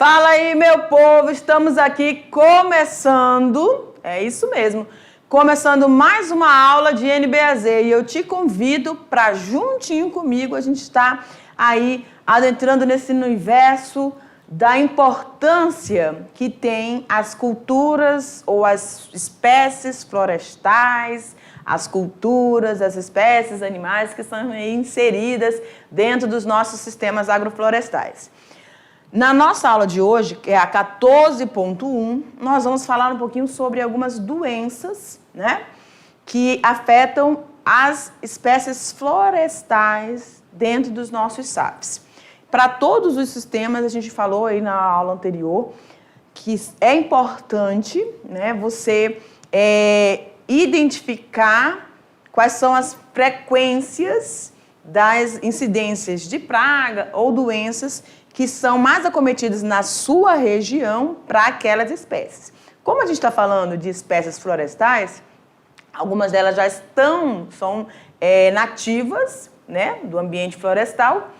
Fala aí, meu povo, estamos aqui começando, é isso mesmo, começando mais uma aula de NBAZ e eu te convido para juntinho comigo a gente estar aí adentrando nesse universo da importância que tem as culturas ou as espécies florestais, as culturas, as espécies animais que são inseridas dentro dos nossos sistemas agroflorestais. Na nossa aula de hoje, que é a 14.1, nós vamos falar um pouquinho sobre algumas doenças, né, que afetam as espécies florestais dentro dos nossos SAFs. Para todos os sistemas, a gente falou aí na aula anterior que é importante, né, você identificar quais são as frequências das incidências de praga ou doenças que são mais acometidas na sua região para aquelas espécies. Como a gente está falando de espécies florestais, algumas delas já são nativas, né, do ambiente florestal,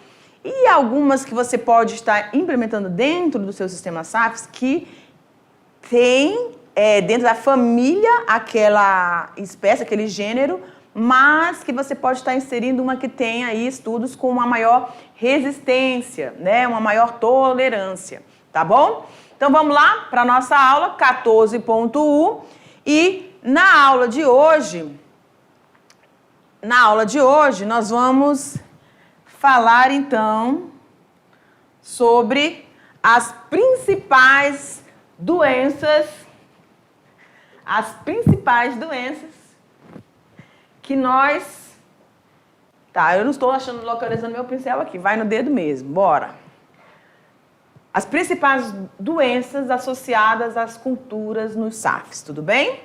e algumas que você pode estar implementando dentro do seu sistema SAFs que tem dentro da família aquela espécie, aquele gênero, mas que você pode estar inserindo uma que tem aí estudos com uma maior resistência, né, uma maior tolerância, tá bom? Então vamos lá para a nossa aula 14.1 e na aula de hoje nós vamos falar então sobre as principais doenças que nós... Tá, eu não estou localizando meu pincel aqui, vai no dedo mesmo, bora. As principais doenças associadas às culturas nos SAFs, tudo bem?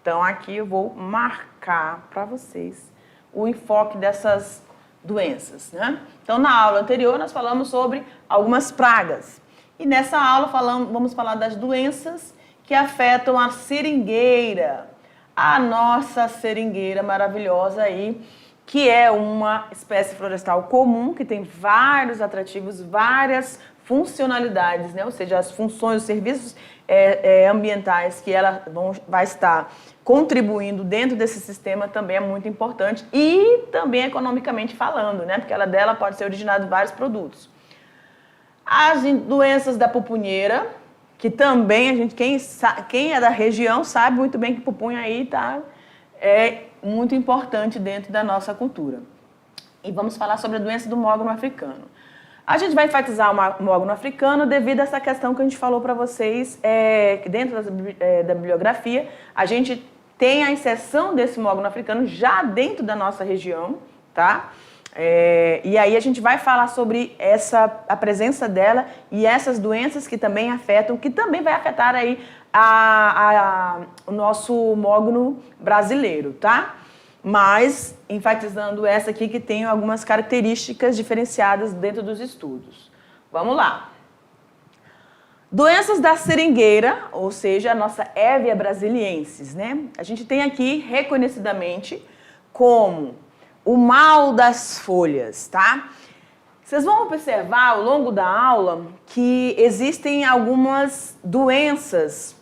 Então aqui eu vou marcar para vocês o enfoque dessas doenças, né? Então na aula anterior nós falamos sobre algumas pragas. E nessa aula vamos falar das doenças que afetam a seringueira, a nossa seringueira maravilhosa aí, que é uma espécie florestal comum, que tem vários atrativos, várias funcionalidades, né? Ou seja, as funções, os serviços ambientais que ela vai estar contribuindo dentro desse sistema também é muito importante e também economicamente falando, né? Porque dela pode ser originado vários produtos. As doenças da pupunheira, que também quem é da região sabe muito bem que pupunha aí é muito importante dentro da nossa cultura. E vamos falar sobre a doença do mogno africano. A gente vai enfatizar o mogno africano devido a essa questão que a gente falou para vocês, que dentro da bibliografia a gente tem a inserção desse mogno africano já dentro da nossa região, tá? E aí a gente vai falar sobre a presença dela e essas doenças que também afetam, que também vai afetar aí o nosso mogno brasileiro, tá? Mas enfatizando essa aqui que tem algumas características diferenciadas dentro dos estudos. Vamos lá. Doenças da seringueira, ou seja, a nossa Hevea brasiliensis, né? A gente tem aqui reconhecidamente como o mal das folhas, tá? Vocês vão observar ao longo da aula que existem algumas doenças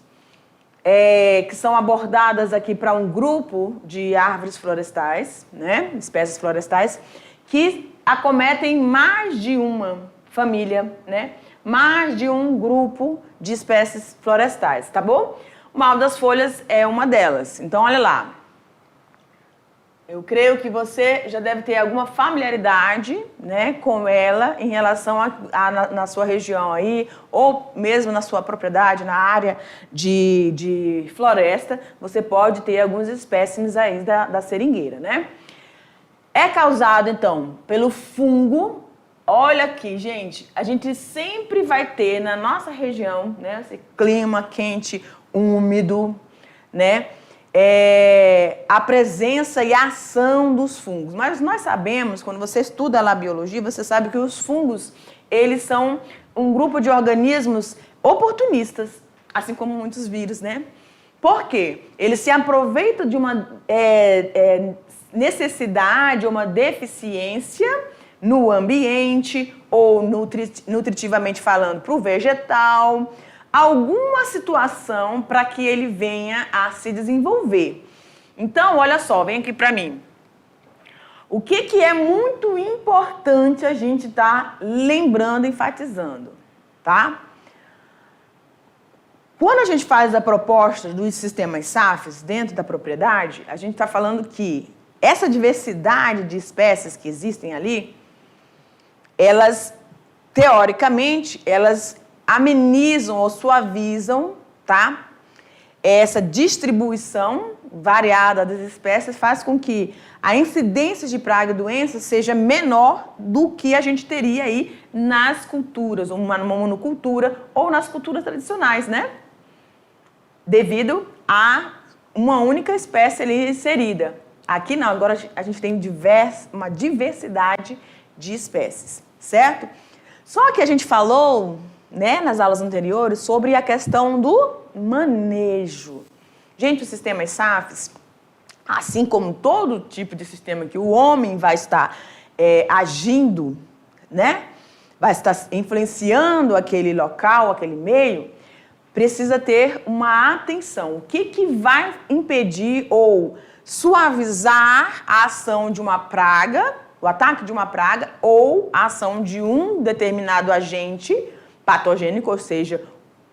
que são abordadas aqui para um grupo de árvores florestais, né? Espécies florestais, que acometem mais de uma família, né? Mais de um grupo de espécies florestais, tá bom? O mal das folhas é uma delas. Então, olha lá. Eu creio que você já deve ter alguma familiaridade, né, com ela em relação na sua região aí, ou mesmo na sua propriedade, na área de floresta, você pode ter alguns espécimes aí da seringueira, né? É causado, então, pelo fungo. Olha aqui, gente, a gente sempre vai ter na nossa região, né, esse clima quente, úmido, né? A presença e a ação dos fungos. Mas nós sabemos, quando você estuda lá a biologia, você sabe que os fungos, eles são um grupo de organismos oportunistas, assim como muitos vírus, né? Por quê? Eles se aproveitam de uma necessidade, uma deficiência no ambiente ou nutritivamente falando para o vegetal, alguma situação para que ele venha a se desenvolver. Então, olha só, vem aqui para mim. O que é muito importante a gente estar lembrando, enfatizando, tá? Quando a gente faz a proposta dos sistemas SAFs dentro da propriedade, a gente está falando que essa diversidade de espécies que existem ali, elas, teoricamente, elas amenizam ou suavizam, tá? Essa distribuição variada das espécies faz com que a incidência de praga e doença seja menor do que a gente teria aí nas culturas, uma monocultura ou nas culturas tradicionais, né? Devido a uma única espécie ali inserida. Aqui não, agora a gente tem uma diversidade de espécies, certo? Só que a gente falou, né, nas aulas anteriores sobre a questão do manejo. Gente, os sistemas SAFs, assim como todo tipo de sistema que o homem vai estar agindo, né, vai estar influenciando aquele local, aquele meio, precisa ter uma atenção. O que vai impedir ou suavizar a ação de uma praga, o ataque de uma praga ou a ação de um determinado agente patogênico, ou seja,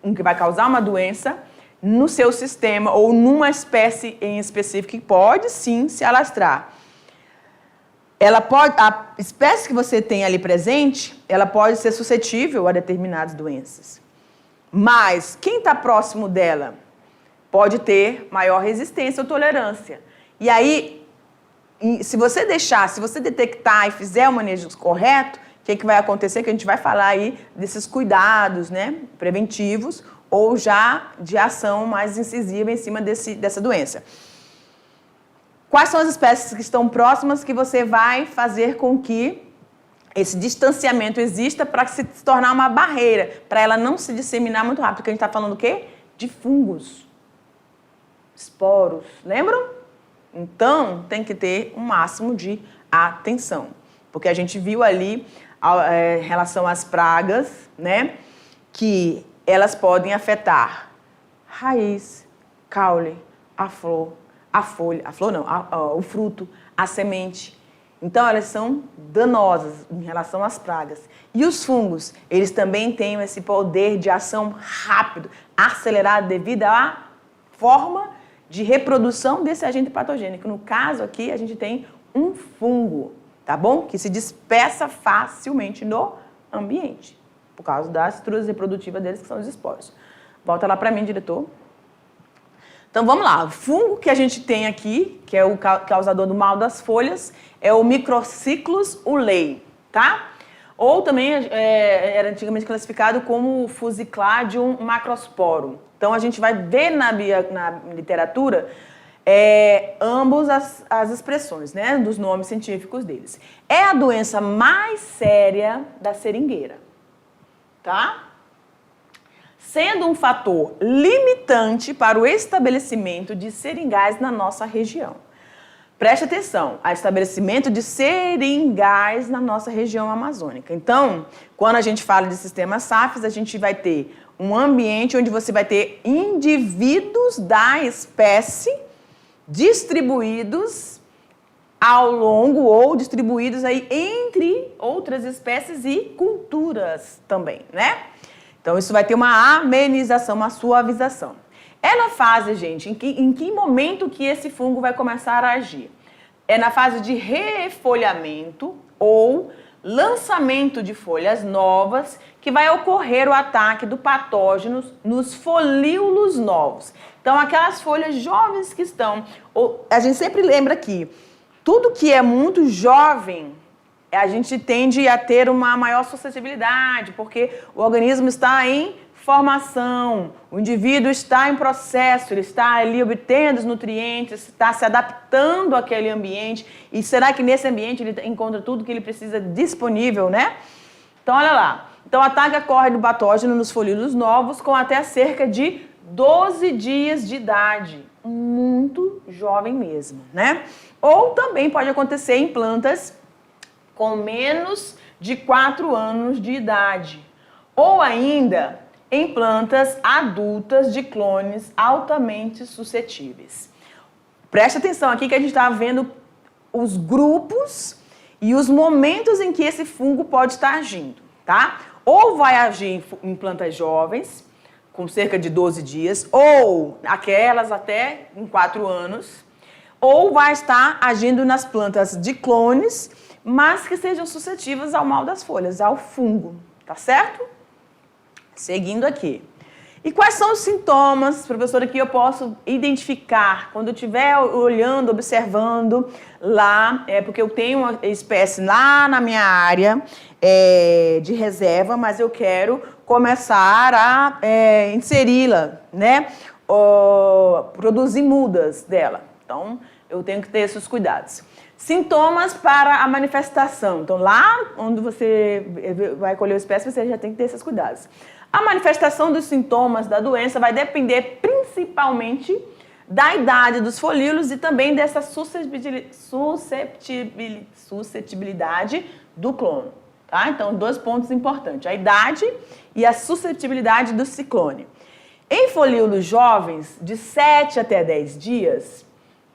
um que vai causar uma doença no seu sistema ou numa espécie em específico que pode sim se alastrar. A espécie que você tem ali presente, ela pode ser suscetível a determinadas doenças. Mas quem está próximo dela pode ter maior resistência ou tolerância. E aí, se você detectar e fizer o manejo correto, o que vai acontecer? Que a gente vai falar aí desses cuidados, né, preventivos ou já de ação mais incisiva em cima dessa doença. Quais são as espécies que estão próximas que você vai fazer com que esse distanciamento exista para se tornar uma barreira, para ela não se disseminar muito rápido? Porque a gente está falando o quê? De fungos, esporos, lembram? Então, tem que ter um máximo de atenção. Porque a gente viu ali, em relação às pragas, né, que elas podem afetar raiz, caule, a flor, o fruto, a semente. Então, elas são danosas em relação às pragas. E os fungos, eles também têm esse poder de ação rápido, acelerado devido à forma de reprodução desse agente patogênico. No caso aqui, a gente tem um fungo, tá bom? Que se dispersa facilmente no ambiente, por causa da estrutura reprodutiva deles, que são os esporos. Volta lá para mim, diretor. Então, vamos lá. O fungo que a gente tem aqui, que é o causador do mal das folhas, é o Microciclus ulei, tá? Ou também era antigamente classificado como Fusicladium macrosporum. Então, a gente vai ver na literatura ambos as expressões, né, dos nomes científicos deles. É a doença mais séria da seringueira, tá? Sendo um fator limitante para o estabelecimento de seringais na nossa região. Preste atenção, há estabelecimento de seringais na nossa região amazônica. Então, quando a gente fala de sistemas SAFs, a gente vai ter um ambiente onde você vai ter indivíduos da espécie distribuídos ao longo ou distribuídos aí entre outras espécies e culturas também, né? Então, isso vai ter uma amenização, uma suavização. É na fase, gente, em que momento que esse fungo vai começar a agir? É na fase de refolhamento ou lançamento de folhas novas que vai ocorrer o ataque do patógeno nos folíolos novos. Então, aquelas folhas jovens que estão... A gente sempre lembra que tudo que é muito jovem, a gente tende a ter uma maior suscetibilidade, porque o organismo está em formação, o indivíduo está em processo, ele está ali obtendo os nutrientes, está se adaptando àquele ambiente, e será que nesse ambiente ele encontra tudo que ele precisa disponível, né? Então, olha lá. Então, o ataque ocorre do patógeno nos folíolos novos com até cerca de 12 dias de idade. Muito jovem mesmo, né? Ou também pode acontecer em plantas com menos de 4 anos de idade, ou ainda em plantas adultas de clones altamente suscetíveis. Preste atenção aqui que a gente está vendo os grupos e os momentos em que esse fungo pode estar agindo, tá? Ou vai agir em plantas jovens, com cerca de 12 dias, ou aquelas até em 4 anos, ou vai estar agindo nas plantas de clones, mas que sejam suscetíveis ao mal das folhas, ao fungo, tá certo? Seguindo aqui. E quais são os sintomas, professora, que eu posso identificar quando eu estiver olhando, observando lá, porque eu tenho uma espécie lá na minha área de reserva, mas eu quero começar a inseri-la, né? Produzir mudas dela. Então, eu tenho que ter esses cuidados. Sintomas para a manifestação. Então, lá onde você vai colher o espécie, você já tem que ter esses cuidados. A manifestação dos sintomas da doença vai depender principalmente da idade dos folíolos e também dessa susceptibilidade do clone. Tá? Então, 2 pontos importantes. A idade e a suscetibilidade do ciclone. Em folíolos jovens, de 7 até 10 dias,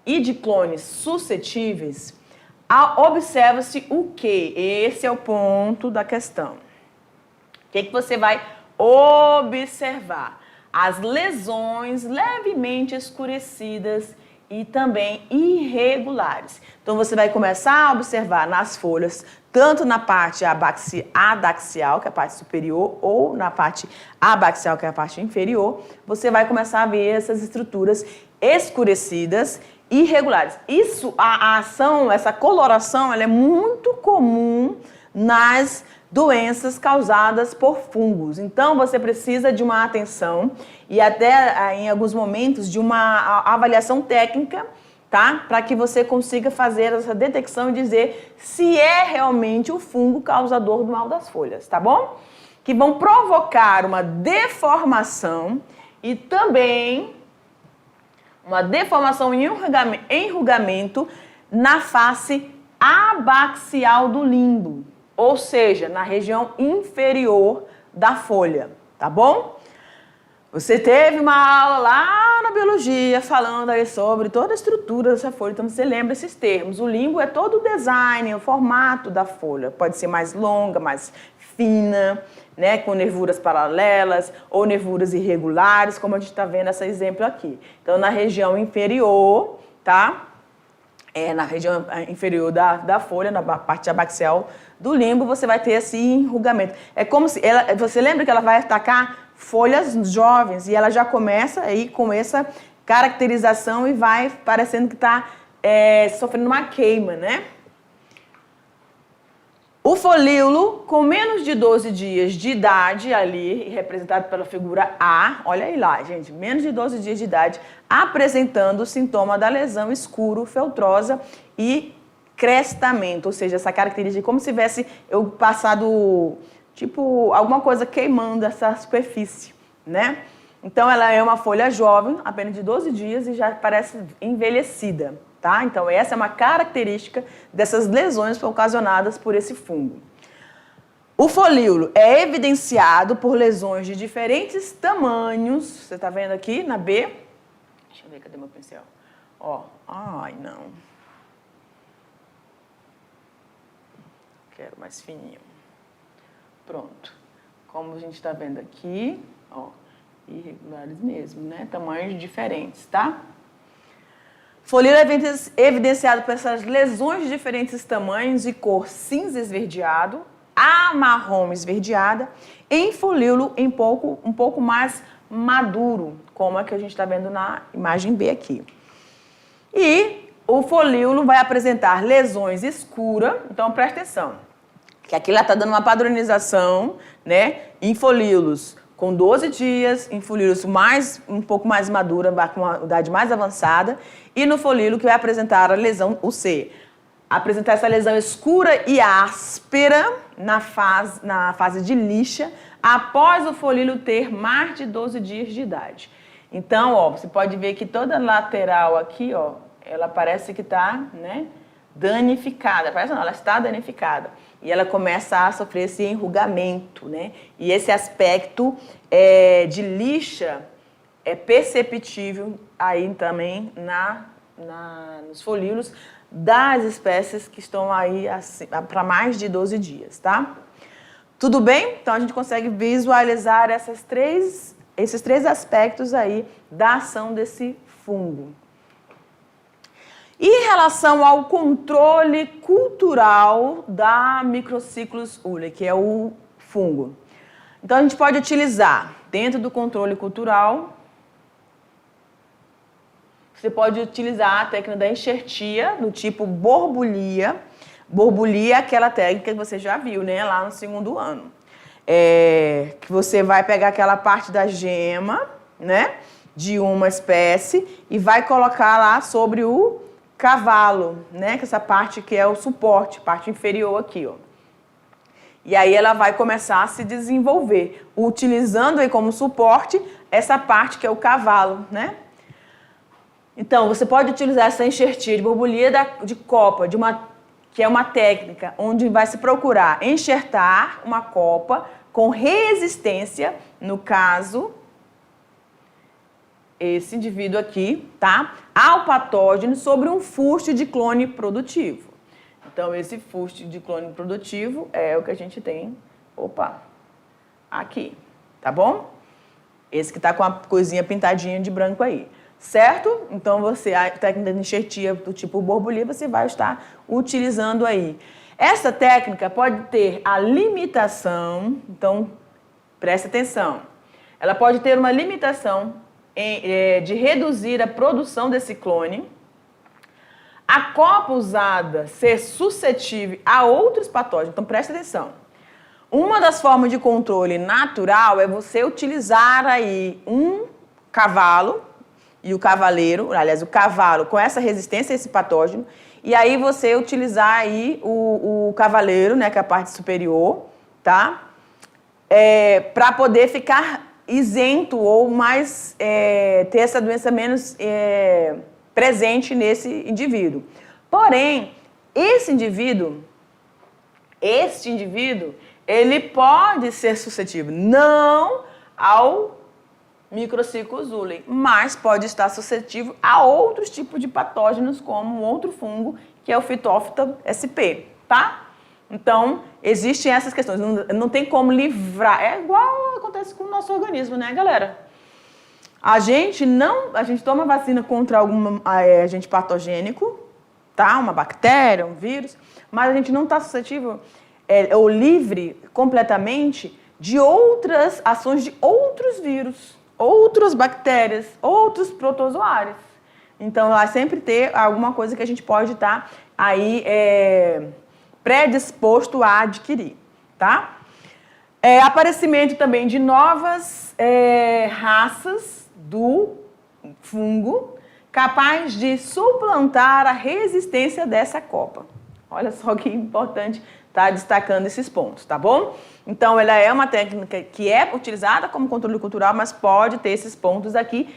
e de clones suscetíveis, observa-se o quê? Esse é o ponto da questão. O que você vai observar? As lesões levemente escurecidas e também irregulares. Então, você vai começar a observar nas folhas, tanto na parte adaxial, que é a parte superior, ou na parte abaxial, que é a parte inferior, você vai começar a ver essas estruturas escurecidas, irregulares. Isso, a ação, essa coloração, ela é muito comum nas doenças causadas por fungos. Então, você precisa de uma atenção e até, em alguns momentos, de uma avaliação técnica, tá? Para que você consiga fazer essa detecção e dizer se é realmente o fungo causador do mal das folhas, tá bom? Que vão provocar uma deformação e também uma deformação e enrugamento na face abaxial do limbo, ou seja, na região inferior da folha, tá bom? Você teve uma aula lá na biologia falando aí sobre toda a estrutura dessa folha, então você lembra esses termos. O limbo é todo o design, o formato da folha, pode ser mais longa, mais fina, né, com nervuras paralelas ou nervuras irregulares, como a gente está vendo esse exemplo aqui. Então, na região inferior, tá? Na região inferior da folha, na parte abaxial do limbo, você vai ter esse enrugamento. É como se você lembra que ela vai atacar folhas jovens e ela já começa aí com essa caracterização e vai parecendo que está sofrendo uma queima, né? O folíolo com menos de 12 dias de idade, ali, representado pela figura A, olha aí lá, gente, menos de 12 dias de idade, apresentando o sintoma da lesão escuro, feltrosa e crestamento, ou seja, essa característica como se tivesse eu passado, tipo, alguma coisa queimando essa superfície, né? Então, ela é uma folha jovem, apenas de 12 dias e já parece envelhecida. Tá? Então, essa é uma característica dessas lesões ocasionadas por esse fungo. O folíolo é evidenciado por lesões de diferentes tamanhos. Você está vendo aqui na B? Deixa eu ver, cadê meu pincel? Ó, ai, não. Quero mais fininho. Pronto. Como a gente está vendo aqui, ó, irregulares mesmo, né? Tamanhos diferentes, tá? Folíolo é evidenciado por essas lesões de diferentes tamanhos e cor cinza esverdeado, a marrom esverdeada, em folíolo um pouco mais maduro, como é que a gente está vendo na imagem B aqui. E o folíolo vai apresentar lesões escuras, então presta atenção, que aqui ela está dando uma padronização, né, em folíolos com 12 dias, em folíolos um pouco mais madura, com uma idade mais avançada, e no folíolo que vai apresentar a lesão, o C, apresentar essa lesão escura e áspera na fase de lixa, após o folíolo ter mais de 12 dias de idade. Então, ó, você pode ver que toda lateral aqui, ó, ela parece que está, né, danificada. Parece não, ela está danificada. E ela começa a sofrer esse enrugamento, né? E esse aspecto de lixa é perceptível aí também nos folíolos das espécies que estão aí assim, para mais de 12 dias, tá? Tudo bem? Então, a gente consegue visualizar esses três aspectos aí da ação desse fungo. E em relação ao controle cultural da Microcyclus ule, que é o fungo. Então, a gente pode utilizar, dentro do controle cultural, você pode utilizar a técnica da enxertia, do tipo borbulia. Borbulia é aquela técnica que você já viu, né, lá no segundo ano. Que você vai pegar aquela parte da gema, né, de uma espécie e vai colocar lá sobre o cavalo, né, que essa parte que é o suporte, parte inferior aqui, ó. E aí ela vai começar a se desenvolver, utilizando aí como suporte essa parte que é o cavalo, né? Então, você pode utilizar essa enxertia de borbulia de copa, que é uma técnica onde vai se procurar enxertar uma copa com resistência, no caso, esse indivíduo aqui, tá? Ao patógeno sobre um fuste de clone produtivo. Então, esse fuste de clone produtivo é o que a gente tem, aqui, tá bom? Esse que tá com a coisinha pintadinha de branco aí. Certo? Então, a técnica de enxertia do tipo borbulia, você vai estar utilizando aí. Essa técnica pode ter a limitação, então, preste atenção, ela pode ter uma limitação de reduzir a produção desse clone, a copa usada ser suscetível a outros patógenos, então preste atenção. Uma das formas de controle natural é você utilizar aí um cavalo, e o cavaleiro, aliás, o cavalo com essa resistência a esse patógeno, e aí você utilizar aí o cavaleiro, né, que é a parte superior, tá? Para poder ficar isento ou mais, ter essa doença menos presente nesse indivíduo. Porém, este indivíduo, ele pode ser suscetível, não ao Microcyclus ule, mas pode estar suscetível a outros tipos de patógenos, como um outro fungo, que é o Phytophthora sp, tá? Então, existem essas questões, não tem como livrar, é igual acontece com o nosso organismo, né, galera? A gente toma vacina contra algum agente patogênico, tá? Uma bactéria, um vírus, mas a gente não está suscetível ou livre completamente de outras ações de outros vírus, outras bactérias, outros protozoários. Então, vai sempre ter alguma coisa que a gente pode estar aí predisposto a adquirir, tá? Aparecimento também de novas raças do fungo capaz de suplantar a resistência dessa copa. Olha só que importante estar destacando esses pontos, tá bom? Então, ela é uma técnica que é utilizada como controle cultural, mas pode ter esses pontos aqui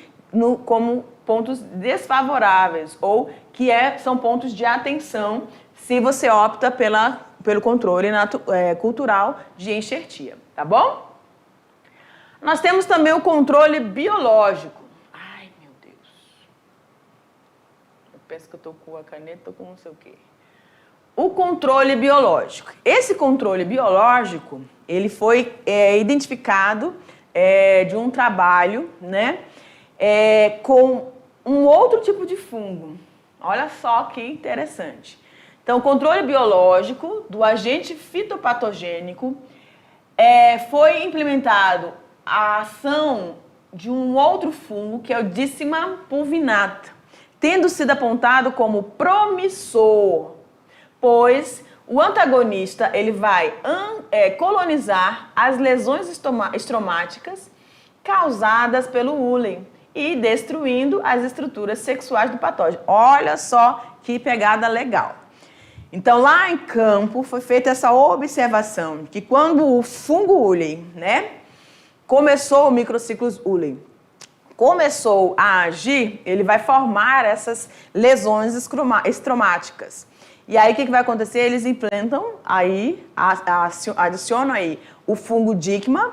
como pontos desfavoráveis ou que são pontos de atenção se você opta pelo controle cultural de enxertia, tá bom? Nós temos também o controle biológico. Ai, meu Deus. Eu penso que eu estou com a caneta, estou com não sei o quê. O controle biológico. Esse controle biológico, ele foi identificado de um trabalho, né, com um outro tipo de fungo. Olha só que interessante. Então, o controle biológico do agente fitopatogênico foi implementado a ação de um outro fungo, que é o Dicima pulvinata, tendo sido apontado como promissor, pois o antagonista ele vai colonizar as lesões estromáticas causadas pelo ule e destruindo as estruturas sexuais do patógeno. Olha só que pegada legal. Então, lá em campo, foi feita essa observação que quando o fungo ule, né, começou o Microcyclus ule, começou a agir, ele vai formar essas lesões estromáticas. E aí, o que vai acontecer? Eles implantam aí, adicionam aí o fungo Dickmann,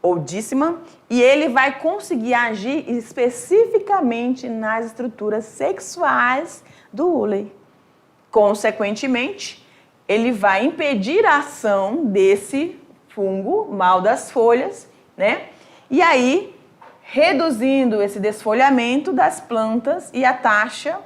ou Díssima, e ele vai conseguir agir especificamente nas estruturas sexuais do Uley. Consequentemente, ele vai impedir a ação desse fungo, mal das folhas, né? E aí, reduzindo esse desfolhamento das plantas e a taxa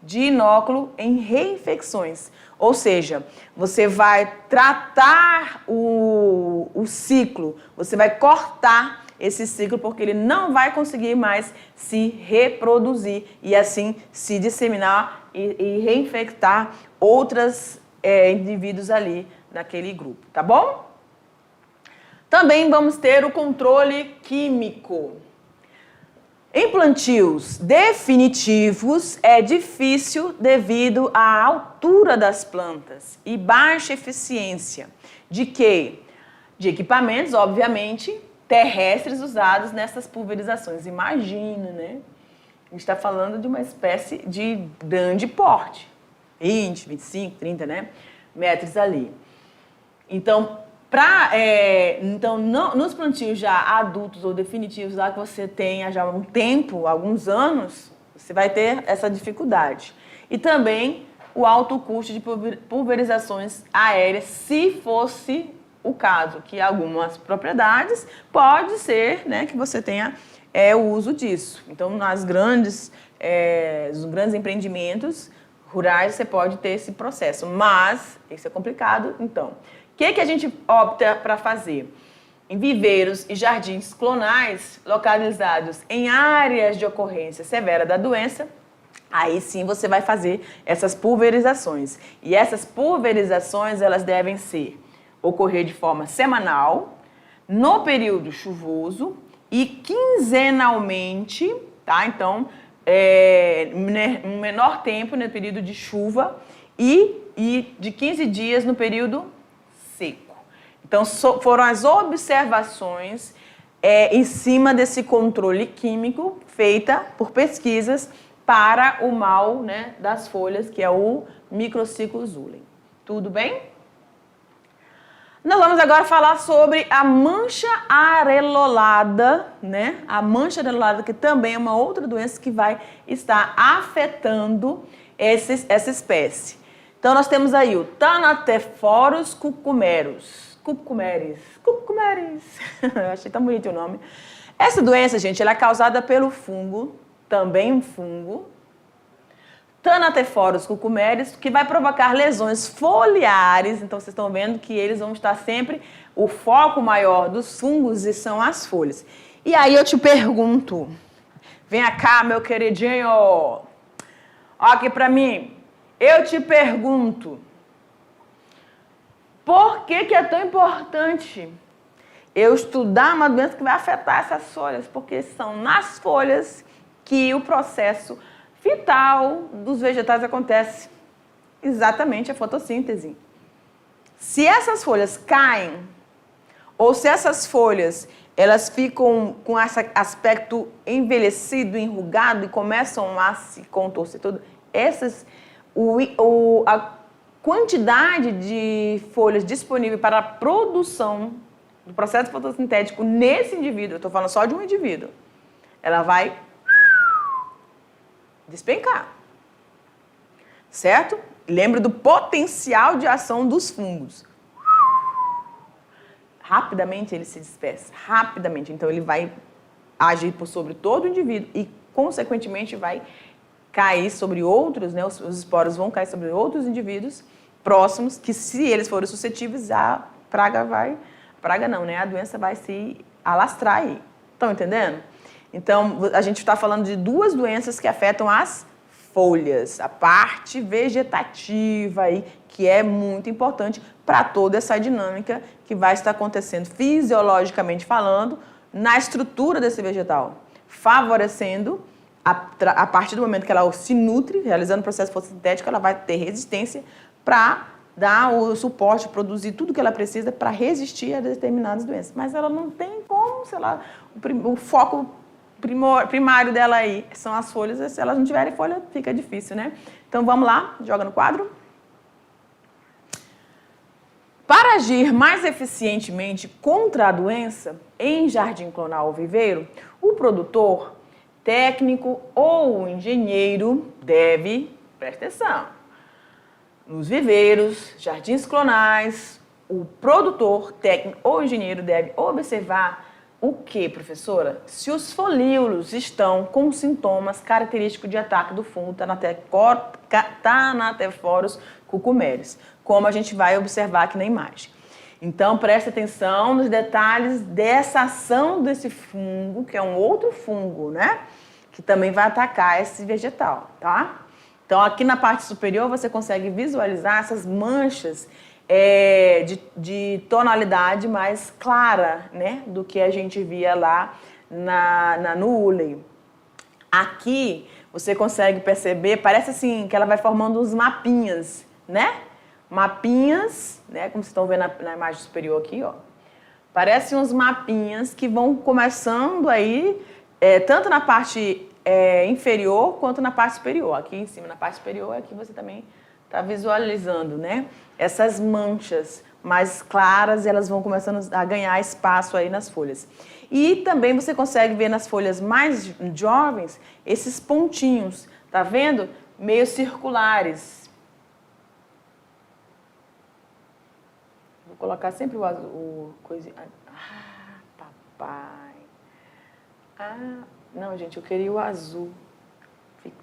de inóculo em reinfecções. Ou seja, você vai tratar o ciclo, você vai cortar esse ciclo porque ele não vai conseguir mais se reproduzir e assim se disseminar e reinfectar outros indivíduos ali naquele grupo, tá bom? Também vamos ter o controle químico. Em plantios definitivos, é difícil devido à altura das plantas e baixa eficiência de quê? De equipamentos, obviamente, terrestres usados nessas pulverizações. Imagina, né? A gente está falando de uma espécie de grande porte, 20, 25, 30, né? Metros ali. Então, nos plantios já adultos ou definitivos, lá que você tenha já um tempo, alguns anos, você vai ter essa dificuldade. E também o alto custo de pulverizações aéreas, se fosse o caso, que algumas propriedades pode ser, né, que você tenha o uso disso. Então, nos grandes empreendimentos rurais, você pode ter esse processo, mas isso é complicado, então. O que a gente opta para fazer? Em viveiros e jardins clonais localizados em áreas de ocorrência severa da doença, aí sim você vai fazer essas pulverizações. E essas pulverizações, elas devem ocorrer de forma semanal, no período chuvoso e quinzenalmente, tá? Então, um menor tempo no período de chuva e de 15 dias no período seco. Então, foram as observações em cima desse controle químico feita por pesquisas para o mal, né, das folhas, que é o Microcyclus ulem. Tudo bem? Nós vamos agora falar sobre a mancha arelolada, né? A mancha arelolada, que também é uma outra doença que vai estar afetando essa espécie. Então, nós temos aí o Thanatephorus cucumeris. Eu achei tão bonito o nome. Essa doença, gente, ela é causada pelo fungo, também um fungo, Thanatephorus cucumeris, que vai provocar lesões foliares. Então, vocês estão vendo que eles vão estar sempre, o foco maior dos fungos e são as folhas. E aí eu te pergunto, vem cá, meu queridinho, ó aqui pra mim. Eu te pergunto, por que é tão importante eu estudar uma doença que vai afetar essas folhas? Porque são nas folhas que o processo vital dos vegetais acontece. Exatamente a fotossíntese. Se essas folhas caem, ou se essas folhas elas ficam com esse aspecto envelhecido, enrugado e começam a se contorcer tudo, a quantidade de folhas disponível para a produção do processo fotossintético nesse indivíduo, eu estou falando só de um indivíduo, ela vai despencar, certo? Lembra do potencial de ação dos fungos. Rapidamente ele se dispersa, rapidamente. Então ele vai agir sobre todo o indivíduo e, consequentemente, vai cair sobre outros, né? Os esporos vão cair sobre outros indivíduos próximos, que se eles forem suscetíveis, a doença vai se alastrar aí. Estão entendendo? Então, a gente está falando de duas doenças que afetam as folhas, a parte vegetativa aí, que é muito importante para toda essa dinâmica que vai estar acontecendo fisiologicamente falando na estrutura desse vegetal, favorecendo a partir do momento que ela se nutre, realizando o processo fotossintético, ela vai ter resistência para dar o suporte, produzir tudo que ela precisa para resistir a determinadas doenças. Mas ela não tem como, sei lá, o foco primário dela aí são as folhas. Se elas não tiverem folha, fica difícil, né? Então, vamos lá, joga no quadro. Para agir mais eficientemente contra a doença em jardim clonal ou viveiro, o produtor, técnico ou engenheiro deve, presta atenção, nos viveiros, jardins clonais, o produtor, técnico ou engenheiro deve observar o que, professora? Se os folíolos estão com sintomas característicos de ataque do fungo Thanatephorus cucumeris, como a gente vai observar aqui na imagem. Então, preste atenção nos detalhes dessa ação desse fungo, que é um outro fungo, né? Que também vai atacar esse vegetal, tá? Então, aqui na parte superior, você consegue visualizar essas manchas de tonalidade mais clara, né, do que a gente via lá no Uley. Aqui você consegue perceber, parece assim que ela vai formando uns mapinhas, né? Mapinhas, né, como vocês estão vendo na imagem superior aqui, ó. Parecem uns mapinhas que vão começando aí, tanto na parte inferior quanto na parte superior. Aqui em cima, na parte superior, aqui você também está visualizando, né? Essas manchas mais claras, elas vão começando a ganhar espaço aí nas folhas. E também você consegue ver nas folhas mais jovens esses pontinhos, tá vendo? Meio circulares. Vou colocar sempre o azul, o coisinha. Ah, papai. Ah, não, gente, eu queria o azul.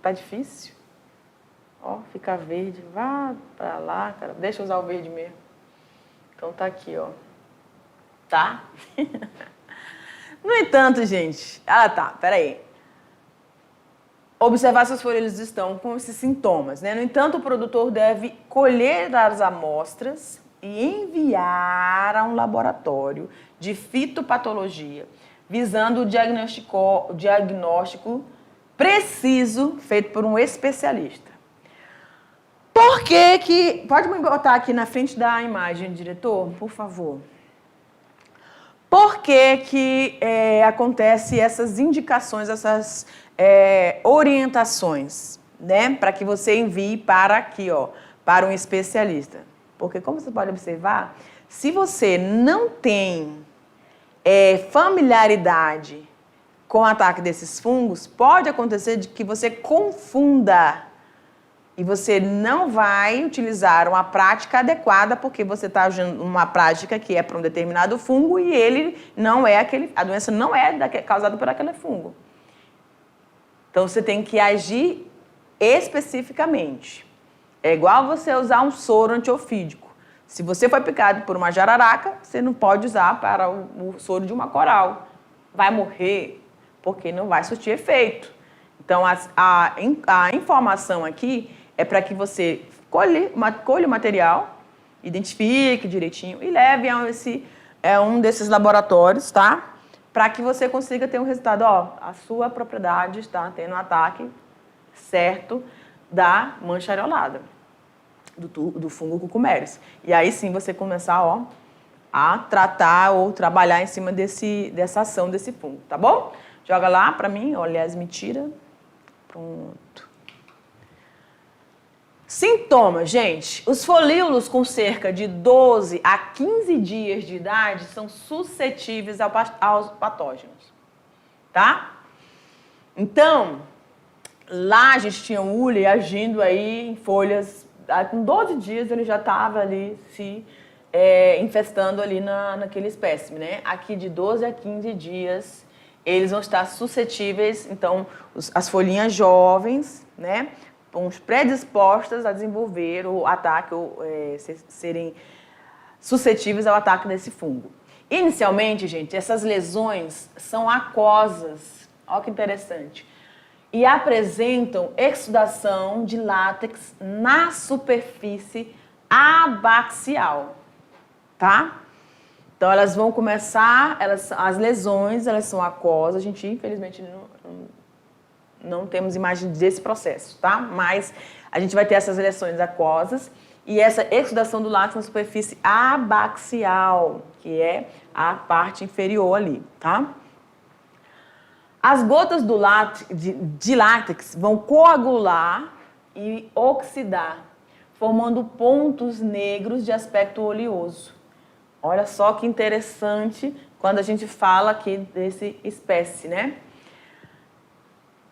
Tá difícil? Ó, fica verde, vá pra lá, cara. Deixa eu usar o verde mesmo. Então tá aqui, ó. Tá? No entanto, gente... Ah, tá, peraí. Observar se os folíolos estão com esses sintomas, né? No entanto, o produtor deve colher as amostras e enviar a um laboratório de fitopatologia, visando o diagnóstico preciso feito por um especialista. Por que que... Pode me botar aqui na frente da imagem, diretor, por favor. Por que que acontece essas indicações, essas orientações, né? Para que você envie para aqui, ó, para um especialista. Porque, como você pode observar, se você não tem familiaridade com o ataque desses fungos, pode acontecer de que você confunda e você não vai utilizar uma prática adequada porque você está usando uma prática que é para um determinado fungo e ele não é a doença não é causada por aquele fungo. Então, você tem que agir especificamente. É igual você usar um soro antiofídico. Se você foi picado por uma jararaca, você não pode usar para o soro de uma coral. Vai morrer, porque não vai surtir efeito. Então, a informação aqui é para que você colhe o material, identifique direitinho e leve a um desses laboratórios, tá? Para que você consiga ter um resultado. Ó, a sua propriedade está tendo um ataque certo da mancha areolada, do fungo cucumeris. E aí sim você começar, ó, a tratar ou trabalhar em cima dessa ação desse fungo, tá bom? Joga lá para mim, ó, aliás, me tira. Pronto. Sintomas, gente. Os folíolos com cerca de 12 a 15 dias de idade são suscetíveis aos patógenos, tá? Então, lá a gente tinha o Uley agindo aí em folhas. Com 12 dias ele já estava ali se infestando ali naquele espécime, né? Aqui de 12 a 15 dias eles vão estar suscetíveis, então as folhinhas jovens, né? Predispostas a desenvolver o ataque ou serem suscetíveis ao ataque desse fungo. Inicialmente, gente, essas lesões são aquosas, olha que interessante, e apresentam exudação de látex na superfície abaxial, tá? Então, elas vão começar, as lesões, elas são aquosas, a gente, infelizmente, não temos imagem desse processo, tá? Mas a gente vai ter essas lesões aquosas e essa exudação do látex na superfície abaxial, que é a parte inferior ali, tá? As gotas de látex vão coagular e oxidar, formando pontos negros de aspecto oleoso. Olha só que interessante quando a gente fala aqui desse espécie, né?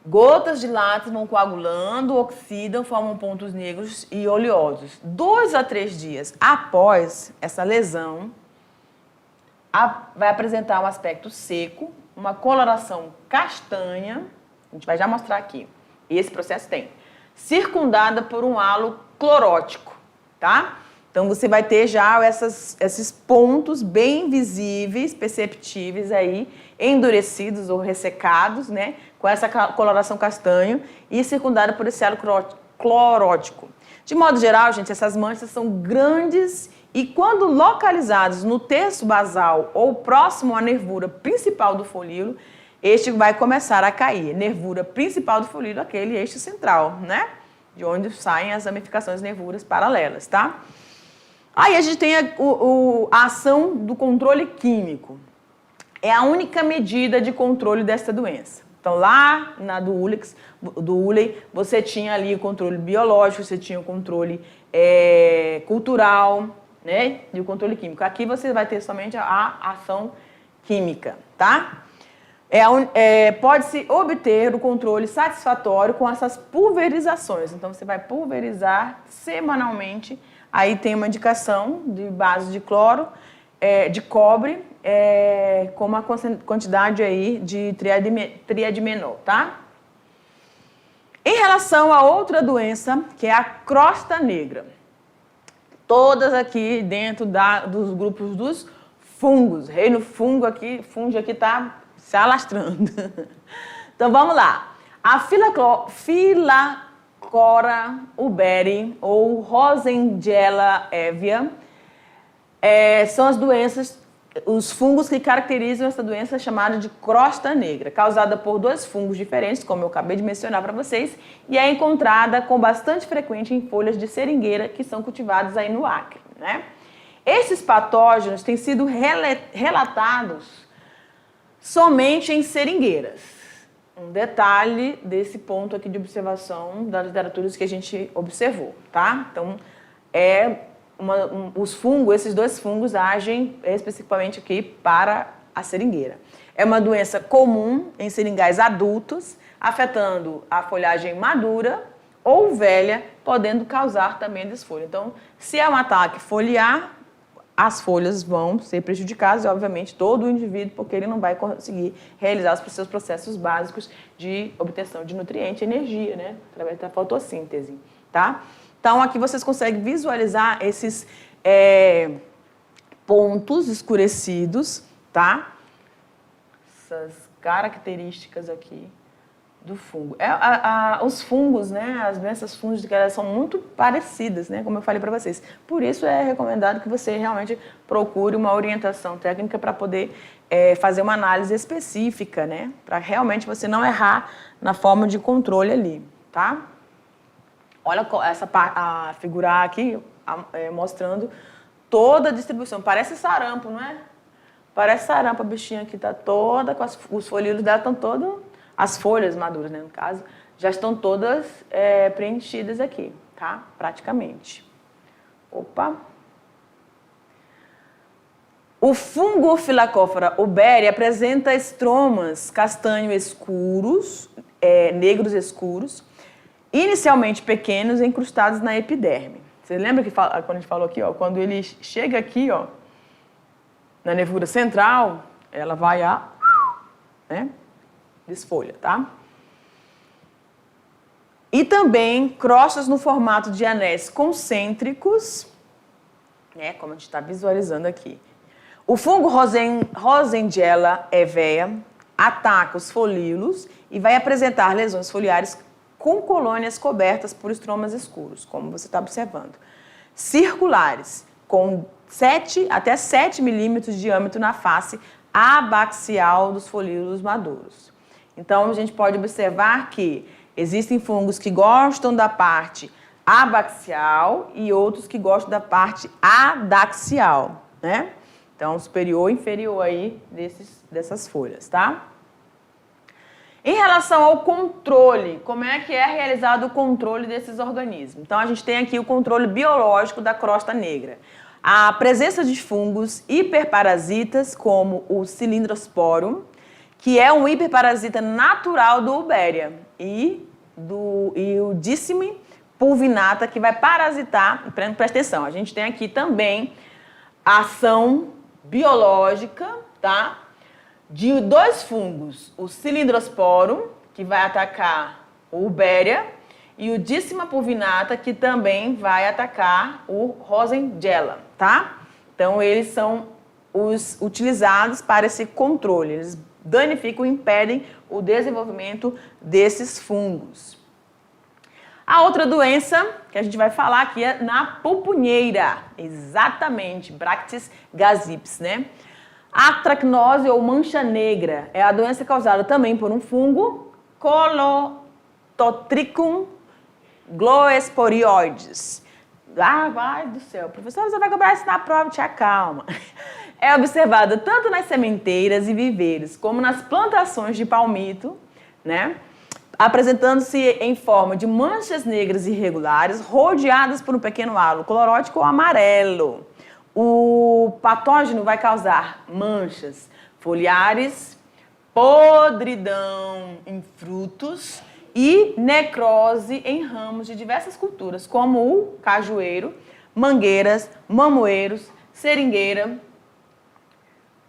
Gotas de látex vão coagulando, oxidam, formam pontos negros e oleosos. 2 a 3 dias após essa lesão, vai apresentar um aspecto seco, uma coloração castanha, a gente vai já mostrar aqui, e esse processo tem, circundada por um halo clorótico, tá? Então, você vai ter já esses pontos bem visíveis, perceptíveis aí, endurecidos ou ressecados, né? Com essa coloração castanho e circundada por esse halo clorótico. De modo geral, gente, essas manchas são grandes e quando localizadas no terço basal ou próximo à nervura principal do folíolo, este vai começar a cair. Nervura principal do folíolo, aquele eixo central, né? De onde saem as ramificações nervuras paralelas, tá? Aí a gente tem a ação do controle químico. É a única medida de controle desta doença. Então, lá na do Uley, você tinha ali o controle biológico, você tinha o controle cultural, né? E o controle químico. Aqui você vai ter somente a ação química, tá? Pode-se obter o controle satisfatório com essas pulverizações. Então, você vai pulverizar semanalmente. Aí tem uma indicação de base de cloro, de cobre, com uma quantidade aí de triadimenol, tá? Em relação a outra doença, que é a crosta negra. Todas aqui dentro dos grupos dos fungos. Reino fungo aqui está se alastrando. Então, vamos lá. A Phylacora uberi ou Rosengella evia são as doenças, os fungos que caracterizam essa doença chamada de crosta negra, causada por 2 fungos diferentes, como eu acabei de mencionar para vocês, e é encontrada com bastante frequência em folhas de seringueira que são cultivadas aí no Acre, né? Esses patógenos têm sido relatados somente em seringueiras. Um detalhe desse ponto aqui de observação das literaturas que a gente observou, tá? Então, esses 2 fungos agem especificamente aqui para a seringueira. É uma doença comum em seringais adultos, afetando a folhagem madura ou velha, podendo causar também desfolho. Então, se é um ataque foliar, as folhas vão ser prejudicadas e, obviamente, todo o indivíduo, porque ele não vai conseguir realizar os seus processos básicos de obtenção de nutriente e energia, né? Através da fotossíntese, tá? Então, aqui vocês conseguem visualizar esses pontos escurecidos, tá? Essas características aqui do fungo. Os fungos, né, as doenças fúngicas, elas são muito parecidas, né, como eu falei para vocês. Por isso é recomendado que você realmente procure uma orientação técnica para poder fazer uma análise específica, né, para realmente você não errar na forma de controle ali, tá? Olha a figura aqui mostrando toda a distribuição. Parece sarampo, não é? Parece sarampo, a bichinha aqui está toda, os folíolos dela estão todos, as folhas maduras, né, no caso, já estão todas preenchidas aqui, tá? Praticamente. Opa! O fungo Phylacora uberi apresenta estromas castanho escuros, negros escuros, inicialmente pequenos, incrustados na epiderme. Você lembra que quando a gente falou aqui, ó, quando ele chega aqui, ó, na nervura central, ela vai desfolha, tá? E também crostas no formato de anéis concêntricos, né, como a gente está visualizando aqui. O fungo Rosengella evia ataca os folíolos e vai apresentar lesões foliares com colônias cobertas por estromas escuros, como você está observando. Circulares, com até 7 milímetros de diâmetro na face abaxial dos folíolos maduros. Então, a gente pode observar que existem fungos que gostam da parte abaxial e outros que gostam da parte adaxial, né? Então, superior e inferior aí dessas folhas, tá? Em relação ao controle, como é que é realizado o controle desses organismos? Então, a gente tem aqui o controle biológico da crosta negra. a presença de fungos hiperparasitas, como o Cilindrosporum, que é um hiperparasita natural do Uberia, e o Dicime pulvinata, que vai parasitar, presta atenção, a gente tem aqui também a ação biológica, tá? De dois fungos, o Cilindrosporum, que vai atacar o Uberia, e o Dicima pulvinata, que também vai atacar o Rosengella, tá? Então, eles são os utilizados para esse controle. Eles danificam, impedem o desenvolvimento desses fungos. A outra doença que a gente vai falar aqui é na pupunheira. Exatamente, Bractis gazips, né? Atracnose ou mancha negra é a doença causada também por um fungo, Colototricum gloesporioides. Ah, vai do céu, professor, você vai cobrar isso na prova, te acalma. É observada tanto nas sementeiras e viveiros, como nas plantações de palmito, né? Apresentando-se em forma de manchas negras irregulares, rodeadas por um pequeno halo clorótico ou amarelo. O patógeno vai causar manchas foliares, podridão em frutos e necrose em ramos de diversas culturas, como o cajueiro, mangueiras, mamoeiros, seringueira,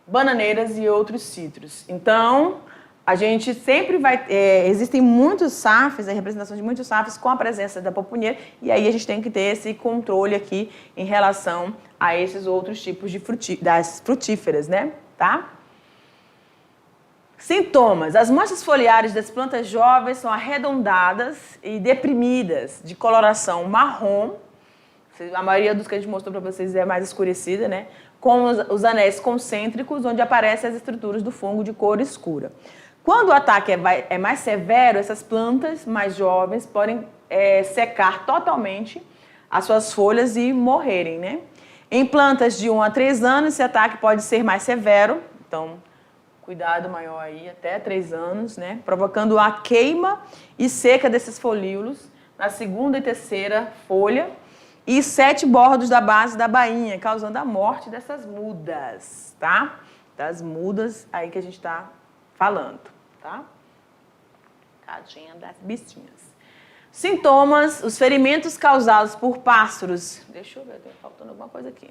bananeiras e outros citros. Então, a gente sempre vai... existem muitos SAFs, a representação de muitos SAFs com a presença da pupunheira, e aí a gente tem que ter esse controle aqui em relação a esses outros tipos de das frutíferas, né? Tá? Sintomas. As manchas foliares das plantas jovens são arredondadas e deprimidas, de coloração marrom. A maioria dos que a gente mostrou para vocês é mais escurecida, né? Com os anéis concêntricos, onde aparecem as estruturas do fungo de cor escura. Quando o ataque é mais severo, essas plantas mais jovens podem secar totalmente as suas folhas e morrerem, né? Em plantas de 1 a 3 anos, esse ataque pode ser mais severo, então cuidado maior aí, até 3 anos, né? Provocando a queima e seca desses folíolos na segunda e terceira folha e 7 bordos da base da bainha, causando a morte dessas mudas, tá? Das mudas aí que a gente está falando, tá? Tadinha das bichinhas. Sintomas, os ferimentos causados por pássaros. Deixa eu ver, tem faltando alguma coisa aqui.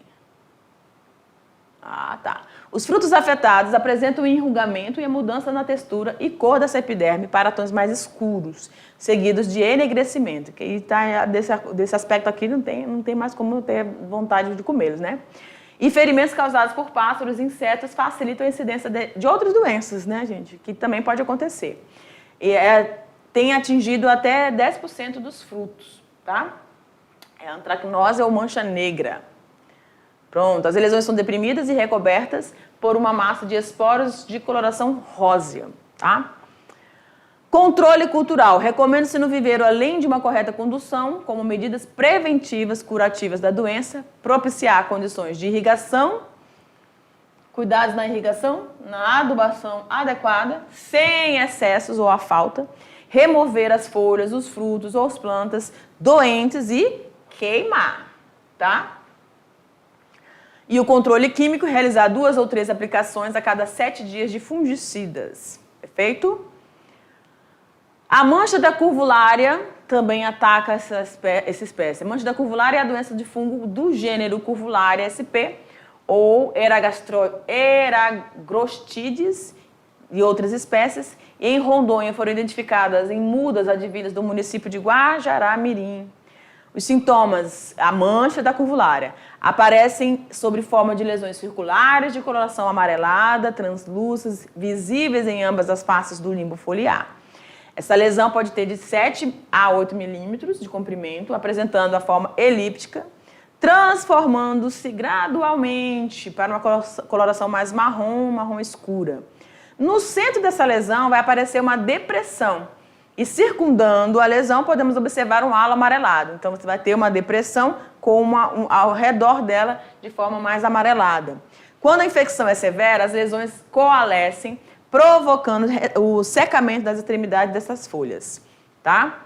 Ah, tá. Os frutos afetados apresentam enrugamento e a mudança na textura e cor dessa epiderme para tons mais escuros, seguidos de enegrecimento. Que tá, desse aspecto aqui não tem mais como ter vontade de comê-los, né? E ferimentos causados por pássaros e insetos facilitam a incidência de outras doenças, né, gente? Que também pode acontecer. E tem atingido até 10% dos frutos, tá? É a antracnose ou mancha negra. Pronto, as lesões são deprimidas e recobertas por uma massa de esporos de coloração rósea, tá? Controle cultural. Recomenda-se no viveiro, além de uma correta condução, como medidas preventivas curativas da doença, propiciar condições de irrigação, cuidados na irrigação, na adubação adequada, sem excessos ou a falta, remover as folhas, os frutos ou as plantas doentes e queimar, tá? E o controle químico, realizar 2 ou 3 aplicações a cada 7 dias de fungicidas. Perfeito? A mancha da curvulária também ataca essa espécie. A mancha da curvulária é a doença de fungo do gênero Curvularia sp, ou Eragrostides e outras espécies. E em Rondônia foram identificadas em mudas advindas do município de Guajará-Mirim. Os sintomas, a mancha da curvulária, aparecem sob forma de lesões circulares de coloração amarelada, translúcidas, visíveis em ambas as faces do limbo foliar. Essa lesão pode ter de 7 a 8 milímetros de comprimento, apresentando a forma elíptica, transformando-se gradualmente para uma coloração mais marrom escura. No centro dessa lesão vai aparecer uma depressão e circundando a lesão podemos observar um halo amarelado. Então você vai ter uma depressão com ao redor dela de forma mais amarelada. Quando a infecção é severa, as lesões coalescem, provocando o secamento das extremidades dessas folhas, tá?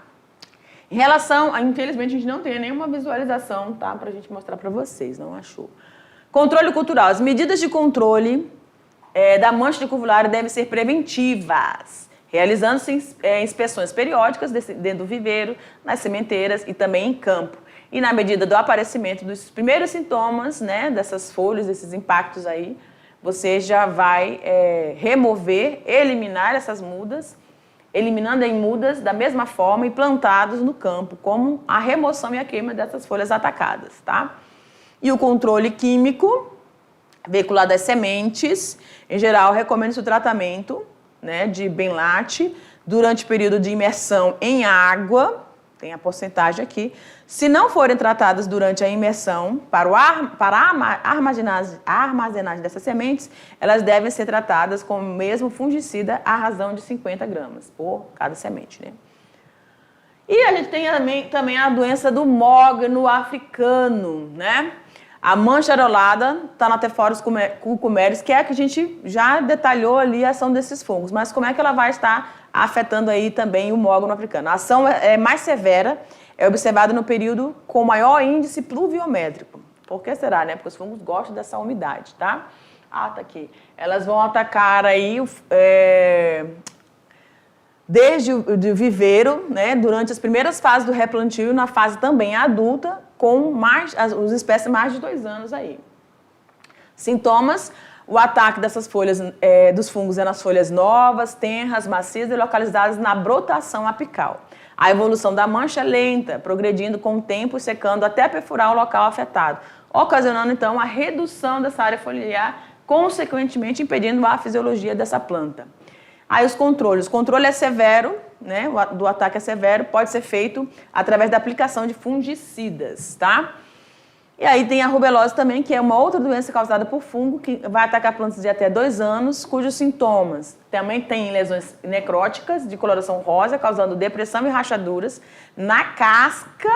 Em relação, infelizmente a gente não tem nenhuma visualização, tá? Pra gente mostrar pra vocês, não achou? Controle cultural. As medidas de controle da mancha de curvulária devem ser preventivas, realizando-se inspeções periódicas dentro do viveiro, nas sementeiras e também em campo. E na medida do aparecimento dos primeiros sintomas, né, dessas folhas, desses impactos aí, você já vai remover, eliminar essas mudas, eliminando em mudas da mesma forma e plantados no campo, como a remoção e a queima dessas folhas atacadas, tá? E o controle químico veicular das sementes, em geral, recomenda-se o tratamento, né, de Benlate durante o período de imersão em água, tem a porcentagem aqui. Se não forem tratadas durante a imersão para a armazenagem dessas sementes, elas devem ser tratadas com o mesmo fungicida à razão de 50 gramas por cada semente, né? E a gente tem também a doença do mogno africano, né? A mancha arolada, Thanatophorus cucumeris, que é a que a gente já detalhou ali a ação desses fungos. Mas como é que ela vai estar afetando aí também o mogno africano? A ação é mais severa, é observada no período com maior índice pluviométrico. Por que será, né? Porque os fungos gostam dessa umidade, tá? Ah, tá aqui. Elas vão atacar aí desde o viveiro, né, durante as primeiras fases do replantio, na fase também adulta, com as espécies mais de 2 anos aí. Sintomas: o ataque dessas folhas, dos fungos é nas folhas novas, tenras, macias e localizadas na brotação apical. A evolução da mancha é lenta, progredindo com o tempo e secando até perfurar o local afetado, ocasionando então a redução dessa área foliar, consequentemente impedindo a fisiologia dessa planta. Aí os controles. O controle é severo, né? Do ataque é severo, pode ser feito através da aplicação de fungicidas, tá? E aí tem a rubelose também, que é uma outra doença causada por fungo, que vai atacar plantas de até 2 anos, cujos sintomas também tem lesões necróticas de coloração rosa, causando depressão e rachaduras na casca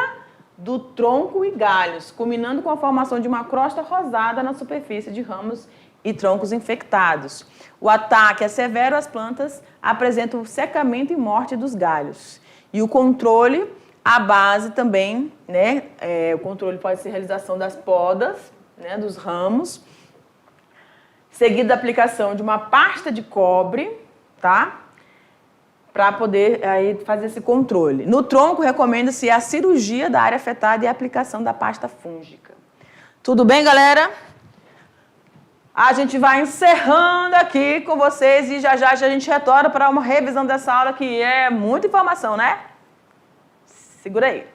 do tronco e galhos, culminando com a formação de uma crosta rosada na superfície de ramos e troncos infectados. O ataque é severo, as plantas apresentam o secamento e morte dos galhos. E o controle, a base também, né? O controle pode ser a realização das podas, né, dos ramos, seguido da aplicação de uma pasta de cobre, tá? Para poder aí fazer esse controle. No tronco, recomenda-se a cirurgia da área afetada e a aplicação da pasta fúngica. Tudo bem, galera? A gente vai encerrando aqui com vocês e já a gente retorna para uma revisão dessa aula que é muita informação, né? Segura aí.